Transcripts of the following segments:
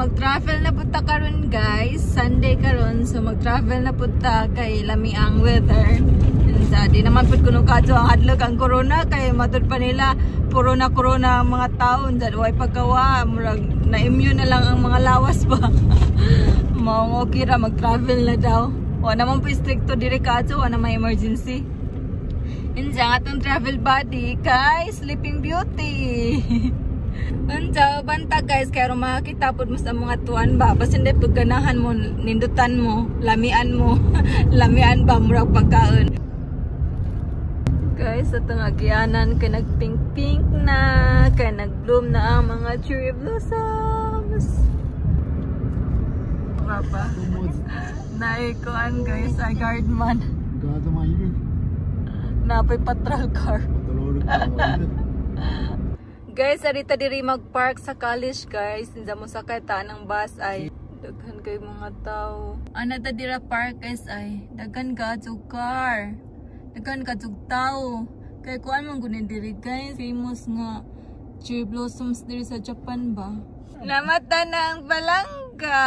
mag-travel na punta karon guys. Sunday karon, so mag-travel na punta kay lami ang weather. Di naman pud kuno kadto ang hadlok ang corona kay matud pa nila puro na corona ang mga taon dad way pagkawa murag na-immune na lang ang mga lawas pa. Mao okay ra mag-travel na daw. Wa naman po stricto diri kadto, wa na may emergency. Inja atong travel buddy kay Sleeping Beauty. Anja banta guys kay ro makita pud mo sa mga tuan ba basta hindi pud ganahan mo nindutan mo, lamian mo. Lamian ba murag pagkaon. Guys, atong agyanan kay nagpink-pink na, kay nag-bloom na ang mga cherry blossoms. Nga pa? Naikuan guys, ay guardman. Guardman iru. Napay patrol car. Guys, arita diri mag-park sa college guys. Hindi mo sakay ta ng bus ay daghan kay mga tao. Ana ta dira park guys ay daghan ka car. Daghan ka tao. Kay kuan man gunin diri guys, famous nga cherry blossoms diri sa Japan ba. Namata na ang balangga.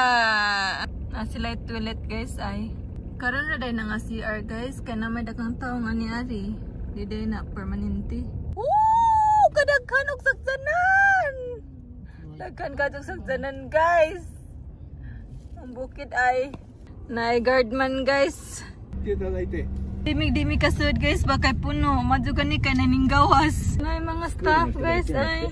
Na sila toilet guys ay. Karon na day na nga CR guys, kay na may daghang tao nga niari. Di day na permanente. Woo! Kadaghan og saksanan. Daghan ka og saksanan guys. Ang bukid ay naay guardman guys. Dito daite. Dimig-dimig kasud guys, bakay puno. Madyo ni kay naninggawas. Ay mga staff guys ay.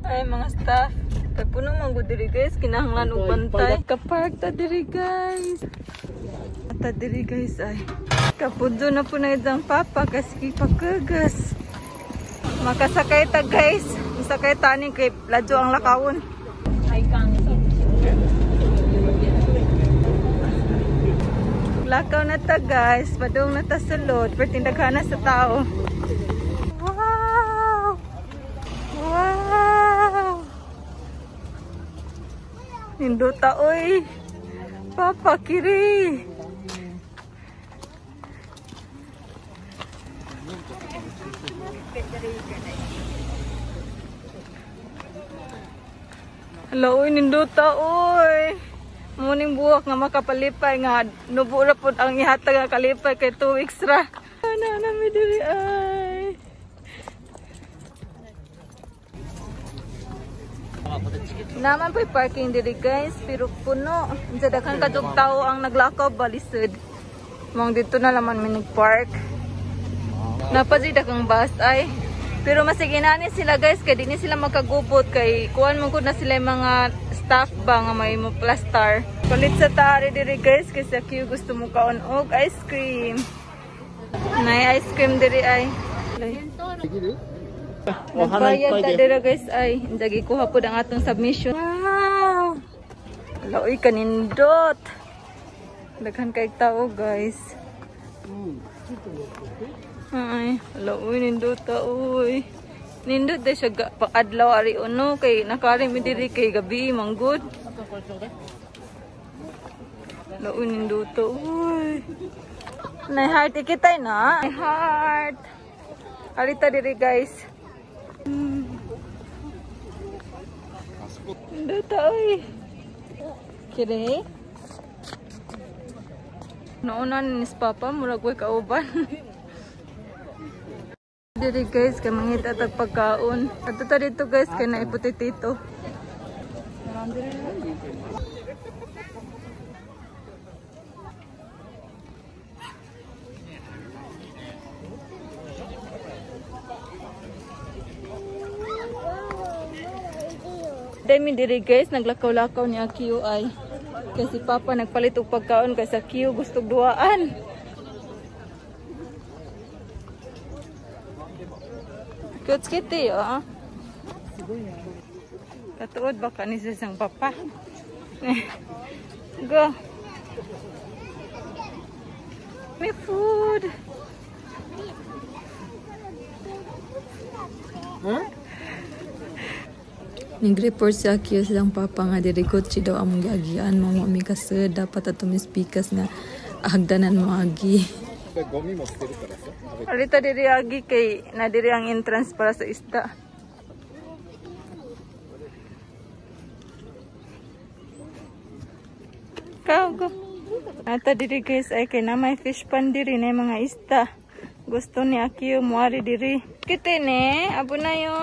Ay mga staff. Kay puno man gud diri guys, kinahanglan og bantay. Ka-park ta diri guys. Ta diri guys ay. Kapudyo na po na idang papa kasi pagkagas. Makasakay ta guys. Sakay ta ni kay ladyo ang lakawon. Ay kang lakaw na ta guys, padung na ta sulod, pertindaghan na sa tao. Wow! Wow! Nindo ta oy. Papa kiri. Hello, nindo ta oy. Muning buwak nga makapalipay nga nubura pod ang ihatag nga kalipay kay 2 weeks ra. Ana na mi diri ay. Naman pa'y parking diri guys, pero puno. Unsa daghan kadtong tawo ang naglakaw balisod. Mong dito na laman mi nag-park. Napazida kang bus ay. Pero masiginani sila guys kay di ni sila magkagubot kay kuan man gud na sila mga staff ba nga may mo plaster. Palit sa tari diri guys kasi ako gusto mo kaon og ice cream. Nay ice cream diri ay. Nagbayad ta diri guys ay. Indagi kuha pod ang atong submission. Wow! Laoy kanindot. Daghan kay tao guys. Ay, laoy nindot ta oy. Nindot day siya pang-adlaw ari uno kay nakari mi diri kay gabi manggod. Laoy nindot ta oy. Nay heart ikitay na. Nay heart. Arita diri guys. Nindot ta oy. Kire. Naunan ni papa murag way kauban. Diri guys kay mangita tag pagkaon. Adto ta dito guys kay na iputitito. Dami diri guys naglakaw-lakaw niya QI. Kasi papa nagpalit og pagkaon kay sa Q gusto duaan. Cute kitty, oh. Katuod ba ka ni sisang papa? Go. May food. Huh? Nag-report sa Q silang papa nga dirikot si daw among giagian mo mi kasi dapat ato mispikas nga hagdanan mo agi. Alita diri agi kay na diri ang entrance para sa isda. Go. Ata diri guys ay kay na may fish pan diri na mga isda. Gusto ni Akiyo muari diri. Kite ne, abo na yo.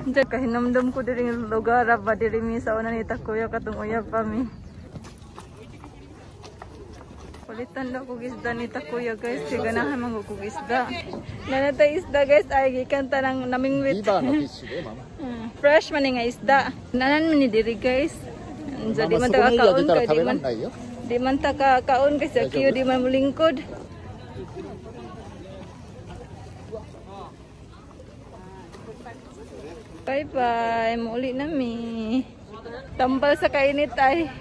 Diyan kahinamdam ko diri ng lugar ba diri mi sa una ni Takuya katong uyab pa mi. Palitan daw kog isda ni Takuya guys, kay ganahan man kog isda. Nanatay isda guys ay gikan tanang namingwit. Iba na fish de mama. Fresh man nga isda. Nanan man ni diri guys. Jadi man ta kaon kay di man ta kaon kay sa Akiyo di man mulingkod. Bye-bye. Muli na mi. Tambal sa kainit ay.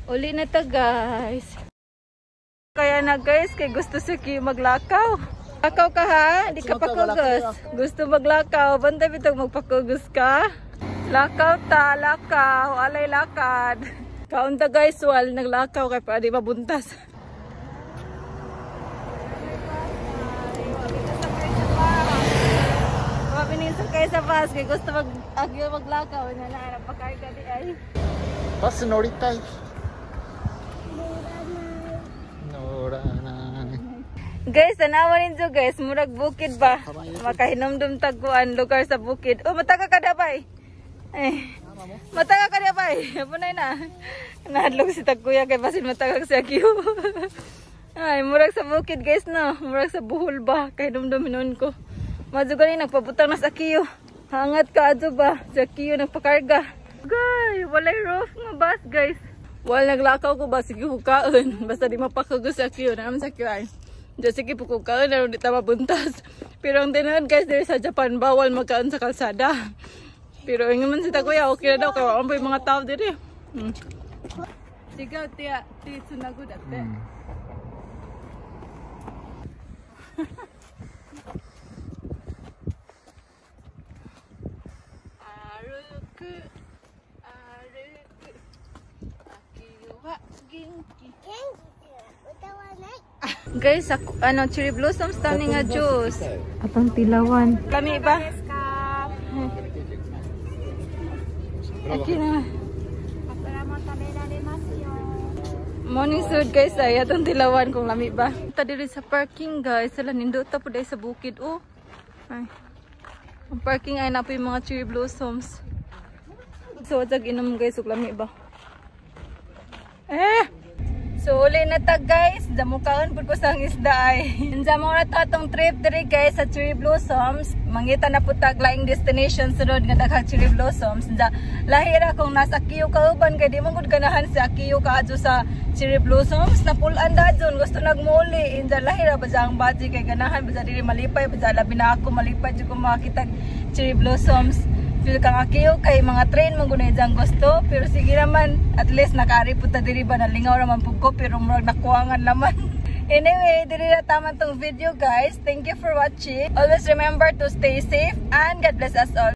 Uli na ta guys. Kaya na guys, kay gusto si Akiyo maglakaw. Lakaw ka ha? Di ka pakugos. Gusto maglakaw. Bantay bitog magpakugos ka. Lakaw ta, lakaw. Alay lakad. Kaunta guys, wal naglakaw kay pa di mabuntas. Sakay sa bus kay gusto Akiyo maglakaw na na pagkarga di ay. Bus noritai. Noranay. Guys, tanawa ninyo guys, murag bukid ba? Makahinomdom taguan lugar sa bukid. Oh, mataka ka dabay. Mataka ka dabay. Punay na. Nahadlok si Takuya kay basin mataka si Akiyo. Ay, murag sa bukid guys no. Murag sa buhol ba? Kahinomdom noon ko. Madyo galing nagpabutang na sa Akiyo. Hangat ka adyo ba? Sa Akiyo nagpakarga. Guys, walay roof nga bus guys. Wala naglakaw ko ba? Sige hukaon. Basta di mapakago sa Akiyo. Naman sa Akiyo ay. Diyan sige po hukaon. Naroon di tama buntas. Pero ang tinanad guys, dito sa Japan, bawal magkaon sa kalsada. Pero yung naman si Takuya, okay na daw. Kaya wala pa yung mga tao dito. Sigaw, tiya. Tiya, sunagod at tiya. Guys, ano, cherry blossoms tani nga juice. Atong tilawan. Lami ba? Aki na. Morning food guys ay atong tilawan kung lami ba. Ta diri sa parking guys, sala nindo ta pud sa bukid oh. Ay. Ang parking ay na po yung mga cherry blossoms. So, wag inom guys, ug lami ba? So, uli na ta guys. Damukaon po ko sa isda ay. Insa mo na to atong trip diri guys sa cherry blossoms. Mangita na po tag laing destination sunod nga daghang cherry blossoms. Insa lahira kung nasa Akiyo kauban kay di mo gud ganahan sa Akiyo kaadto sa cherry blossoms. Napulan dadyon gusto nagmuli. Insa lahira ba ang budget kay ganahan ba diri malipay ba labi na ako malipay jud ko makita cherry blossoms. Feel kang Akiyo kay mga train magunay dyan gusto. Pero sige naman, at least nakaari po ta diri ba nalingaw naman po ko. Pero murag nakuangan naman. Anyway, diri na tama tong video guys. Thank you for watching. Always remember to stay safe and God bless us all.